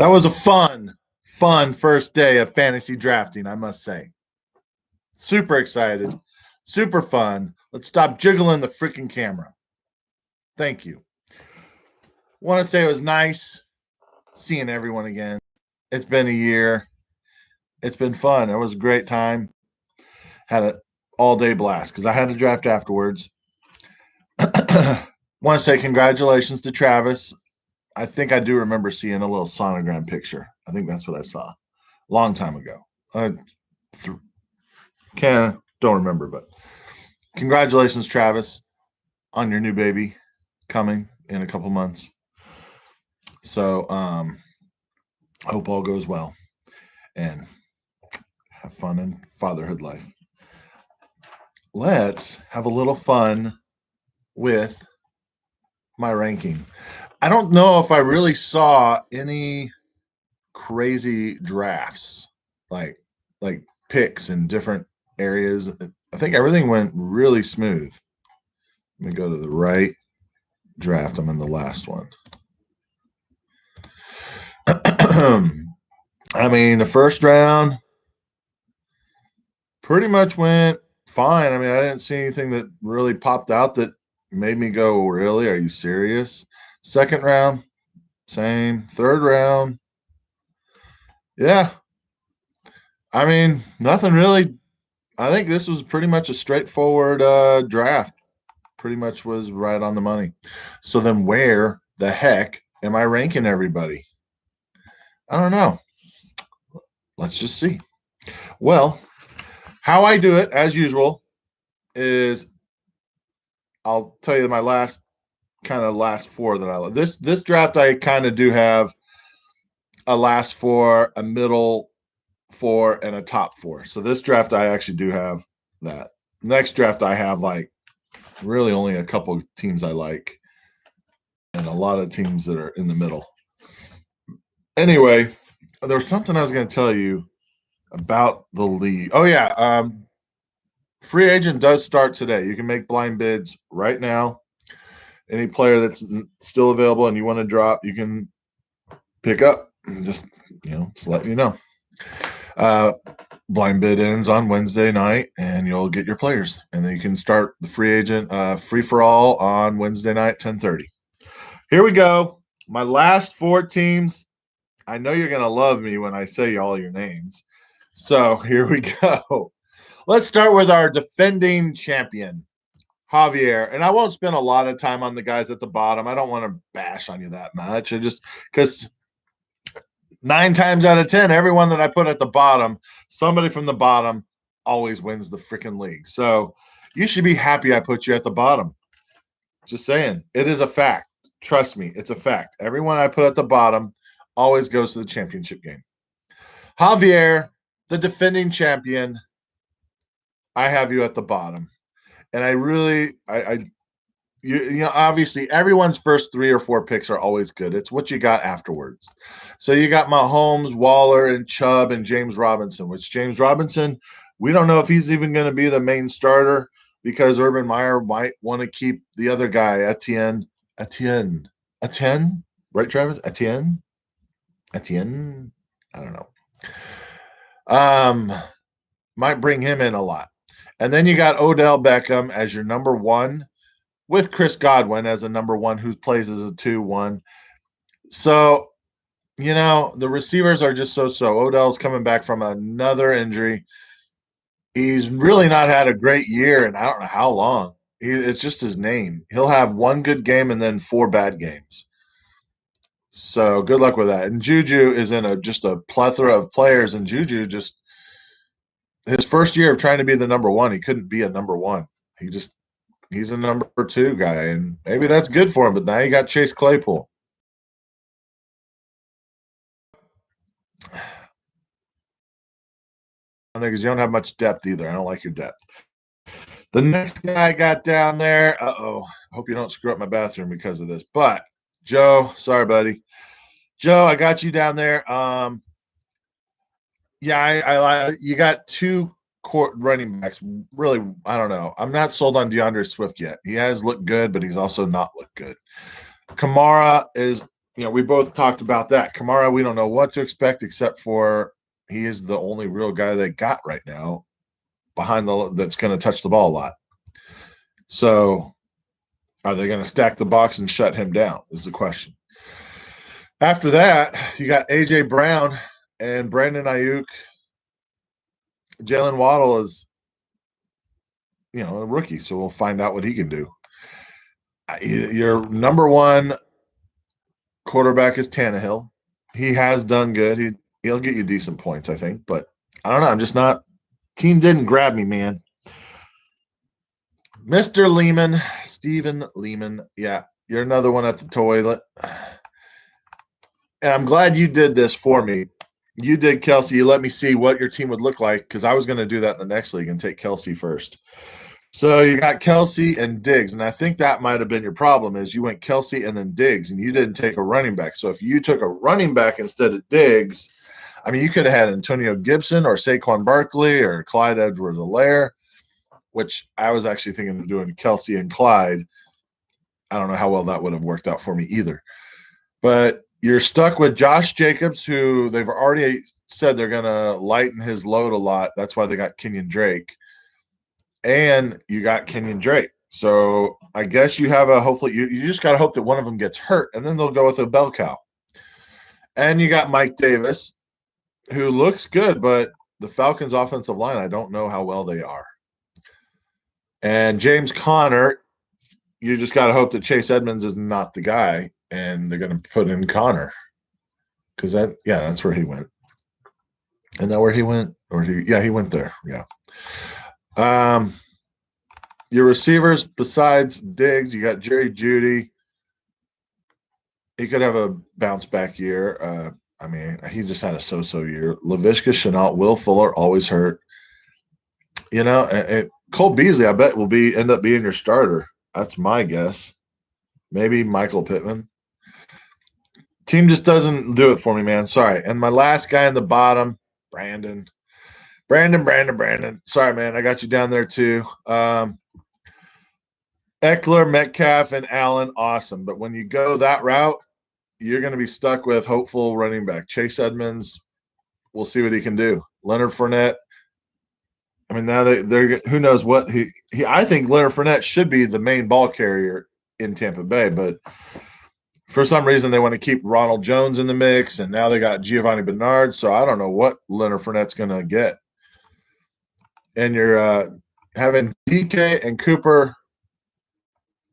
That was a fun first day of fantasy drafting, I must say. Super excited, super fun. Let's stop jiggling the freaking camera. Thank you. Want to say it was nice seeing everyone again. It's been a year. It's been fun. It was a great time. Had an all day blast because I had a draft afterwards. Want to say congratulations to Travis. I think I do remember seeing a little sonogram picture. I think that's what I saw. Long time ago. I don't remember, but congratulations, Travis, on your new baby coming in a couple months. So hope all goes well and have fun in fatherhood life. Let's have a little fun with my ranking. I don't know if I really saw any crazy drafts like picks in different areas. I think everything went really smooth. Let me go to the right draft. I'm in the last one. I mean, the first round pretty much went fine. I mean, I didn't see anything that really popped out that made me go, really? Are you serious? Second round, same. Third round, yeah. I mean, nothing really. I think this was pretty much a straightforward draft. Pretty much was right on the money. So then where the heck am I ranking everybody? I don't know. Let's just see. Well, how I do it, as usual, is I'll tell you my last four that I love. This draft I kind of do have a last four, a middle four, and a top four. So this draft I actually do have that. Next draft I have like really only a couple teams I like and a lot of teams that are in the middle. Anyway, there was something I was going to tell you about the league. Oh yeah, free agent does start today. You can make blind bids right now. Any player that's still available and you want to drop, you can pick up. Just let you know. Blind bid ends on Wednesday night, and you'll get your players, and then you can start the free agent free for all on Wednesday night, 10:30. Here we go. My last four teams. I know you're gonna love me when I say all your names. So here we go. Let's start with our defending champion, Javier. And I won't spend a lot of time on the guys at the bottom. I don't want to bash on you that much. I just because 9 times out of 10, everyone that I put at the bottom, somebody from the bottom always wins the freaking league. So you should be happy I put you at the bottom. Just saying. It is a fact. Trust me, it's a fact. Everyone I put at the bottom always goes to the championship game. Javier, the defending champion, I have you at the bottom. And obviously everyone's first 3 or 4 picks are always good. It's what you got afterwards. So you got Mahomes, Waller, and Chubb, and James Robinson, which James Robinson, we don't know if he's even going to be the main starter because Urban Meyer might want to keep the other guy, Etienne, right, Travis? Etienne? I don't know. Might bring him in a lot. And then you got Odell Beckham as your number one, with Chris Godwin as a number one who plays as a 2-1. So, the receivers are just so-so. Odell's coming back from another injury. He's really not had a great year, and I don't know how long. It's just his name. He'll have 1 good game and then 4 bad games. So good luck with that. And Juju is in just a plethora of players, and Juju just his first year of trying to be the number one, he couldn't be a number one. He's a number 2 guy, and maybe that's good for him. But now you got Chase Claypool. Because you don't have much depth either. I don't like your depth. The next guy I got down there, hope you don't screw up my bathroom because of this. But Joe, sorry, buddy. Joe, I got you down there. Yeah, you got 2 court running backs. Really, I don't know. I'm not sold on DeAndre Swift yet. He has looked good, but he's also not looked good. Kamara is we both talked about that. Kamara, we don't know what to expect except for he is the only real guy they got right now behind that's going to touch the ball a lot. So are they going to stack the box and shut him down is the question. After that, you got A.J. Brown and Brandon Ayuk. Jalen Waddle is, a rookie, so we'll find out what he can do. Your number one quarterback is Tannehill. He has done good. He'll get you decent points, I think. But I don't know. I'm just not. Team didn't grab me, man. Mr. Lehman, Stephen Lehman. Yeah, you're another one at the toilet. And I'm glad you did this for me. You did Kelsey. You let me see what your team would look like because I was going to do that in the next league and take Kelsey first. So you got Kelsey and Diggs, and I think that might have been your problem is you went Kelsey and then Diggs, and you didn't take a running back. So if you took a running back instead of Diggs, I mean, you could have had Antonio Gibson or Saquon Barkley or Clyde Edwards-Helaire, which I was actually thinking of doing Kelsey and Clyde. I don't know how well that would have worked out for me either. But you're stuck with Josh Jacobs, who they've already said they're going to lighten his load a lot. That's why they got Kenyon Drake. And you got Kenyon Drake. So I guess you have hopefully you just got to hope that one of them gets hurt, and then they'll go with a bell cow. And you got Mike Davis, who looks good, but the Falcons' offensive line, I don't know how well they are. And James Conner, you just got to hope that Chase Edmonds is not the guy, and they're going to put in Conner because that's where he went. Isn't that where he went? He went there. Yeah. Your receivers, besides Diggs, you got Jerry Jeudy. He could have a bounce back year. He just had a so-so year. Laviska Shenault, Will Fuller, always hurt. Cole Beasley, I bet will end up being your starter. That's my guess. Maybe Michael Pittman. Team just doesn't do it for me, man. Sorry. And my last guy in the bottom, Brandon. Sorry, man. I got you down there too. Eckler, Metcalf, and Allen, awesome. But when you go that route, you're going to be stuck with hopeful running back. Chase Edmonds, we'll see what he can do. Leonard Fournette. I mean, now they're who knows what he. I think Leonard Fournette should be the main ball carrier in Tampa Bay, but for some reason they want to keep Ronald Jones in the mix, and now they got Giovanni Bernard. So I don't know what Leonard Fournette's going to get. And you're having DK and Cooper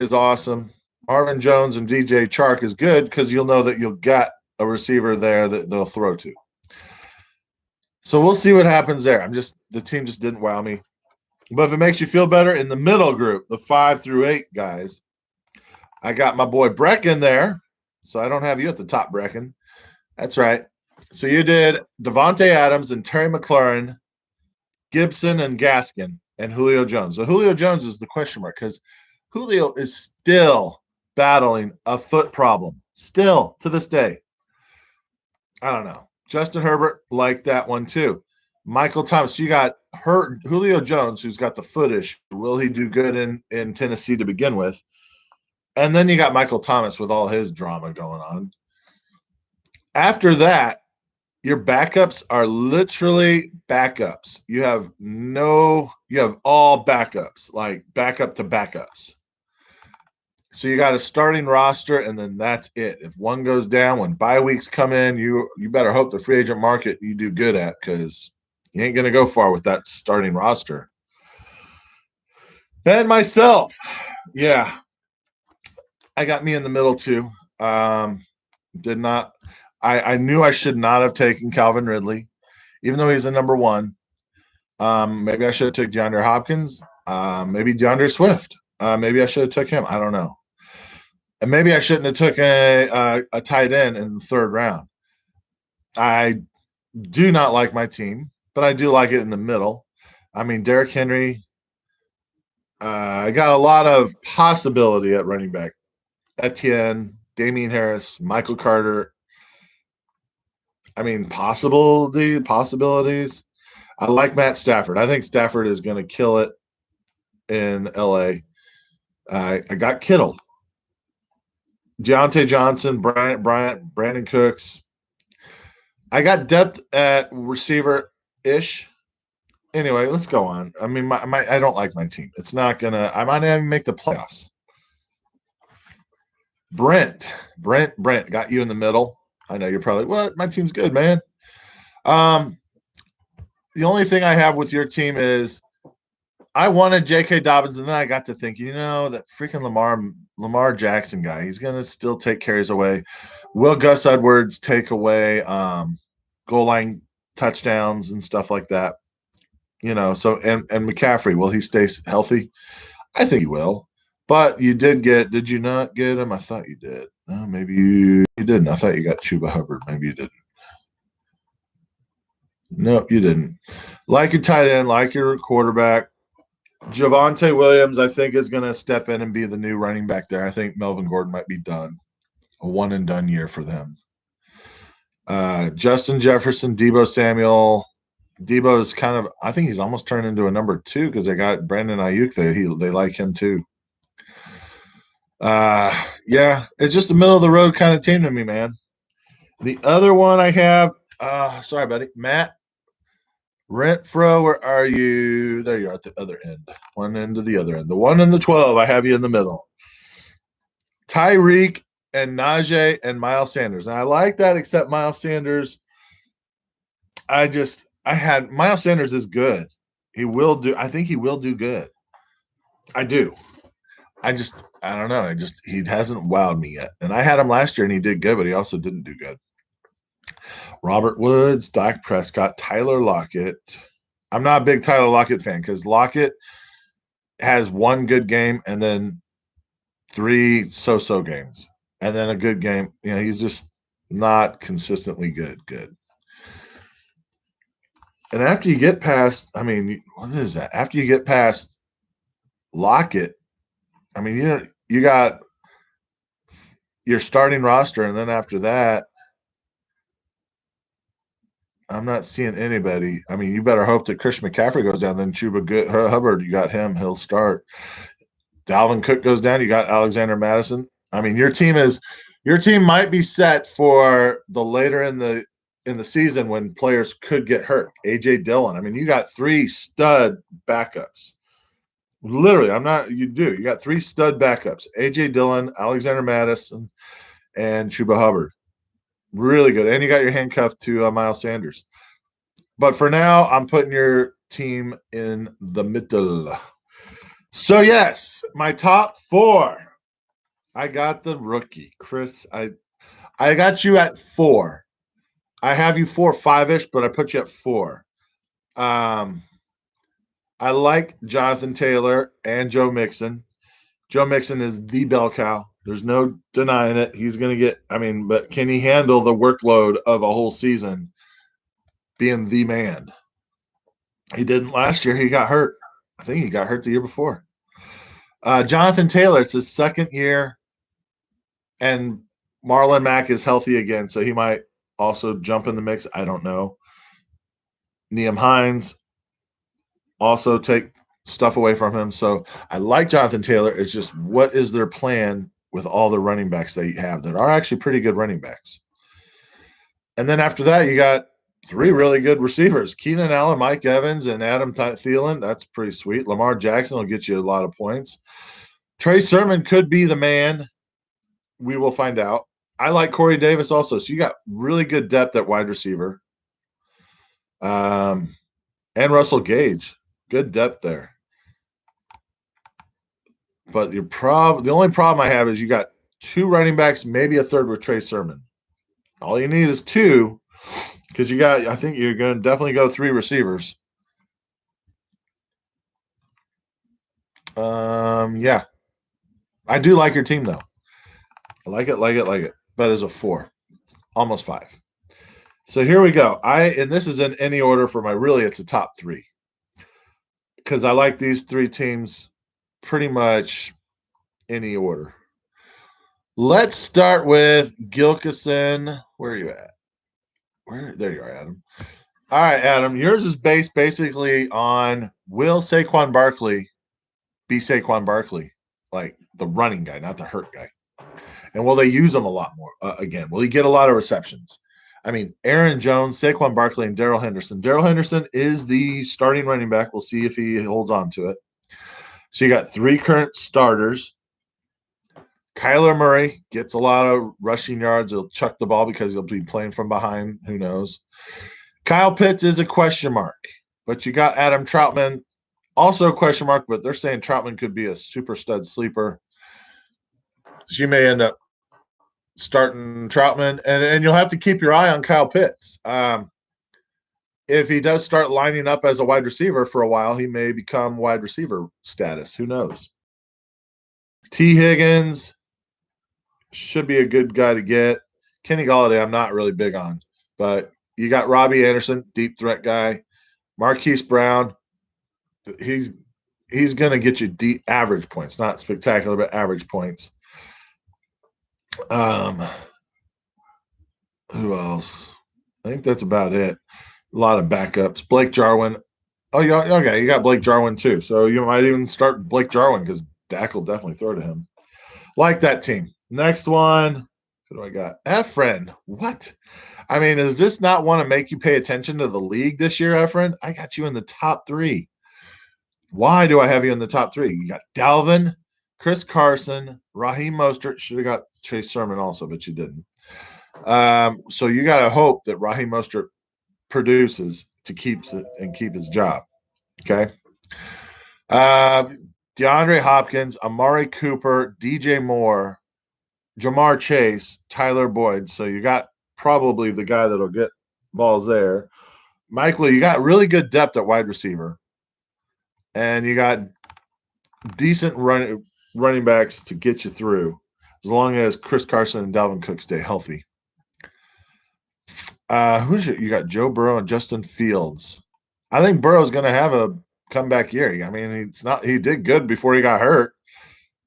is awesome. Marvin Jones and DJ Chark is good because you'll know that you'll get a receiver there that they'll throw to. So we'll see what happens there. The team just didn't wow me. But if it makes you feel better, in the middle group, the 5 through 8 guys, I got my boy Brecken there. So I don't have you at the top, Brecken. That's right. So you did Devontae Adams and Terry McLaurin, Gibson and Gaskin, and Julio Jones. So Julio Jones is the question mark because Julio is still battling a foot problem. Still to this day. I don't know. Justin Herbert liked that one too. Michael Thomas. You got Julio Jones, who's got the foot issue. Will he do good in Tennessee to begin with? And then you got Michael Thomas with all his drama going on. After that, your backups are literally backups. You have all backups, like backup to backups. So you got a starting roster, and then that's it. If one goes down, when bye weeks come in, you better hope the free agent market you do good at because you ain't going to go far with that starting roster. And myself, yeah, I got me in the middle too. I knew I should not have taken Calvin Ridley, even though he's a number one. Maybe I should have took DeAndre Hopkins. Maybe DeAndre Swift. Maybe I should have took him. I don't know. And maybe I shouldn't have took a tight end in the third round. I do not like my team, but I do like it in the middle. I mean, Derrick Henry. I got a lot of possibility at running back. Etienne, Damian Harris, Michael Carter. I mean, possibilities. I like Matt Stafford. I think Stafford is going to kill it in LA. I got Kittle. Deontay Johnson, Brandon Cooks. I got depth at receiver ish. Anyway, let's go on. I mean, I don't like my team. It's not gonna. I might not even make the playoffs. Brent got you in the middle. I know you're probably what? My team's good, man. Um, the only thing I have with your team is I wanted J.K. Dobbins, and then I got to thinking, that freaking Lamar Jackson guy, he's gonna still take carries away. Will Gus Edwards take away goal line touchdowns and stuff like that? So and McCaffrey, will he stay healthy? I think he will. But did you not get him? I thought you did. Oh, maybe you didn't. I thought you got Chuba Hubbard. Maybe you didn't. Nope, you didn't. Like your tight end, like your quarterback. Javonte Williams, I think, is going to step in and be the new running back there. I think Melvin Gordon might be done. A one and done year for them. Justin Jefferson, Debo Samuel. Debo is kind of, I think he's almost turned into a number 2 because they got Brandon Ayuk there. They like him too. Yeah, it's just a middle of the road kind of team to me, man. The other one I have, sorry, buddy, Matt Renfro, where are you? There you are at the other end. One end to the other end. The 1 and the 12, I have you in the middle. Tyreek and Najee and Miles Sanders. And I like that, except Miles Sanders, Miles Sanders is good. I think he will do good. I do. I don't know. He hasn't wowed me yet. And I had him last year and he did good, but he also didn't do good. Robert Woods, Dak Prescott, Tyler Lockett. I'm not a big Tyler Lockett fan because Lockett has one good game and then 3 so-so games and then a good game. He's just not consistently good. And after you get past, I mean, what is that? After you get past Lockett, I mean, you got your starting roster, and then after that, I'm not seeing anybody. I mean, you better hope that Christian McCaffrey goes down. Then Hubbard, you got him. He'll start. Dalvin Cook goes down. You got Alexander Madison. I mean, your team might be set for the later in the season when players could get hurt. AJ Dillon. I mean, you got 3 stud backups. Literally, you got 3 stud backups. AJ Dillon, Alexander Madison, and Chuba Hubbard. Really good. And you got your handcuff to Miles Sanders. But for now, I'm putting your team in the middle. So, yes, my top 4. I got the rookie. Chris, I got you at 4. I have you 4-5-ish, but I put you at 4. I like Jonathan Taylor and Joe Mixon. Joe Mixon is the bell cow. There's no denying it. He's going to but can he handle the workload of a whole season being the man? He didn't last year. He got hurt. I think he got hurt the year before. Jonathan Taylor, it's his second year, and Marlon Mack is healthy again, so he might also jump in the mix. I don't know. Nyheim Hines also take stuff away from him. So I like Jonathan Taylor. It's just what is their plan with all the running backs they have that are actually pretty good running backs? And then after that, you got 3 really good receivers: Keenan Allen, Mike Evans, and Adam Thielen. That's pretty sweet. Lamar Jackson will get you a lot of points. Trey Sermon could be the man. We will find out. I like Corey Davis also. So you got really good depth at wide receiver. And Russell Gage. Good depth there. But the only problem I have is you got 2 running backs, maybe a third with Trey Sermon. All you need is 2 because I think you're going to definitely go 3 receivers. Yeah. I do like your team, though. I like it. But as a 4, almost 5. So here we go. And this is in any order for it's a top 3. Because I like these 3 teams pretty much any order. Let's start with Gilkison. Where are you at? There you are, Adam. All right, Adam. Yours is based basically on will Saquon Barkley be Saquon Barkley, like the running guy, not the hurt guy. And will they use him a lot more again? Will he get a lot of receptions? I mean, Aaron Jones, Saquon Barkley, and Darrell Henderson. Darrell Henderson is the starting running back. We'll see if he holds on to it. So you got 3 current starters. Kyler Murray gets a lot of rushing yards. He'll chuck the ball because he'll be playing from behind. Who knows? Kyle Pitts is a question mark, but you got Adam Troutman, also a question mark, but they're saying Troutman could be a super stud sleeper. So you may end up starting Troutman, and you'll have to keep your eye on Kyle Pitts. If he does start lining up as a wide receiver for a while, he may become wide receiver status. Who knows? T. Higgins should be a good guy to get. Kenny Golladay, I'm not really big on, but you got Robbie Anderson, deep threat guy. Marquise Brown, he's going to get you deep average points, not spectacular, but average points. Who else? I think that's about it. A lot of backups. Blake Jarwin. Oh, yeah, okay. You got Blake Jarwin too. So you might even start Blake Jarwin because Dak will definitely throw to him. Like that team. Next one. Who do I got? Efren. What? I mean, does this not want to make you pay attention to the league this year, Efren? I got you in the top 3. Why do I have you in the top 3? You got Dalvin, Chris Carson, Raheem Mostert. Should have got Chase Sermon also, but you didn't. So you got to hope that Raheem Mostert produces to keep his job. Okay. DeAndre Hopkins, Amari Cooper, DJ Moore, Jamar Chase, Tyler Boyd. So you got probably the guy that'll get balls there. Michael, you got really good depth at wide receiver. And you got decent running backs to get you through as long as Chris Carson and Dalvin Cook stay healthy. You got Joe Burrow and Justin Fields. I think Burrow's going to have a comeback year. I mean, he did good before he got hurt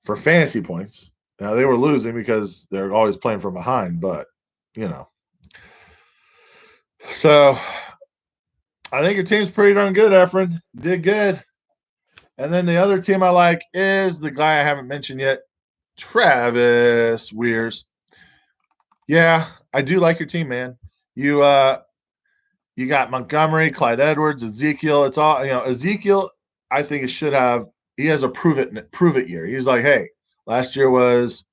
for fantasy points. Now they were losing because they're always playing from behind, but So I think your team's pretty darn good, Efren. You did good. And then the other team I like is the guy I haven't mentioned yet, Travis Weirs. Yeah, I do like your team, man. You got Montgomery, Clyde Edwards, Ezekiel. It's all Ezekiel. I think he has a prove it year. He's like, hey, last year was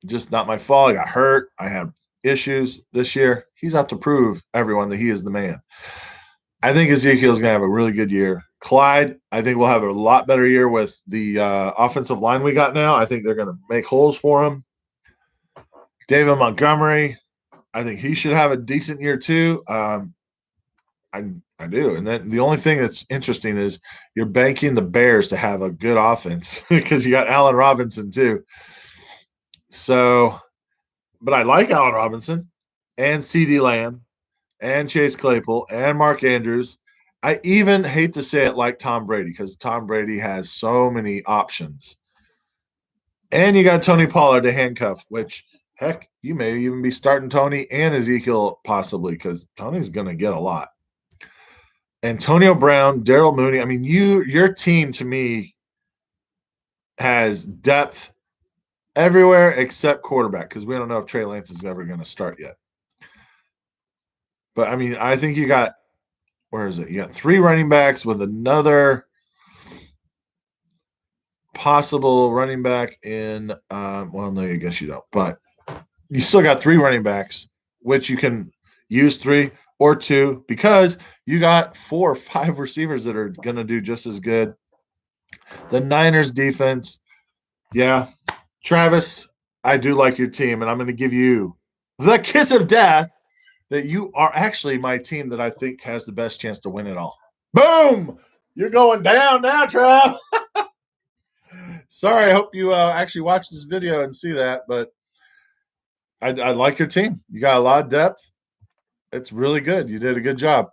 just not my fault. I got hurt. I had issues. This year, he's out to prove everyone that he is the man. I think Ezekiel's going to have a really good year. Clyde, I think we'll have a lot better year with the offensive line we got now. I think they're going to make holes for him. David Montgomery, I think he should have a decent year too. I do. And then the only thing that's interesting is you're banking the Bears to have a good offense because you got Allen Robinson too. So, but I like Allen Robinson and CeeDee Lamb and Chase Claypool and Mark Andrews. I even hate to say it like Tom Brady because Tom Brady has so many options. And you got Tony Pollard to handcuff, which, heck, you may even be starting Tony and Ezekiel possibly because Tony's going to get a lot. Antonio Brown, Daryl Mooney. I mean, your team to me has depth everywhere except quarterback because we don't know if Trey Lance is ever going to start yet. But I mean, I think you got where is it? You got 3 running backs with another possible running back in. Well, no, I guess you don't. But you still got 3 running backs, which you can use 3 or 2 because you got 4 or 5 receivers that are going to do just as good. The Niners defense, yeah. Travis, I do like your team, and I'm going to give you the kiss of death that you are actually my team that I think has the best chance to win it all. Boom! You're going down now, Trav. Sorry, I hope you actually watch this video and see that, but I like your team. You got a lot of depth. It's really good. You did a good job.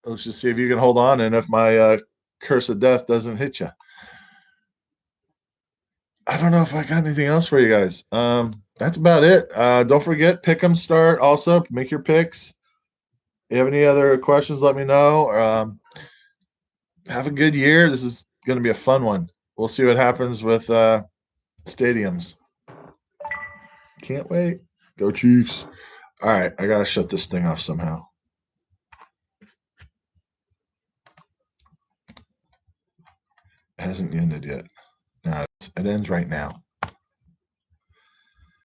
Let's just see if you can hold on and if my curse of death doesn't hit you. I don't know if I got anything else for you guys. That's about it. Don't forget, pick 'em start. Also, make your picks. If you have any other questions, let me know. Have a good year. This is going to be a fun one. We'll see what happens with stadiums. Can't wait. Go Chiefs. All right, I gotta shut this thing off somehow. It hasn't ended yet. No, it ends right now.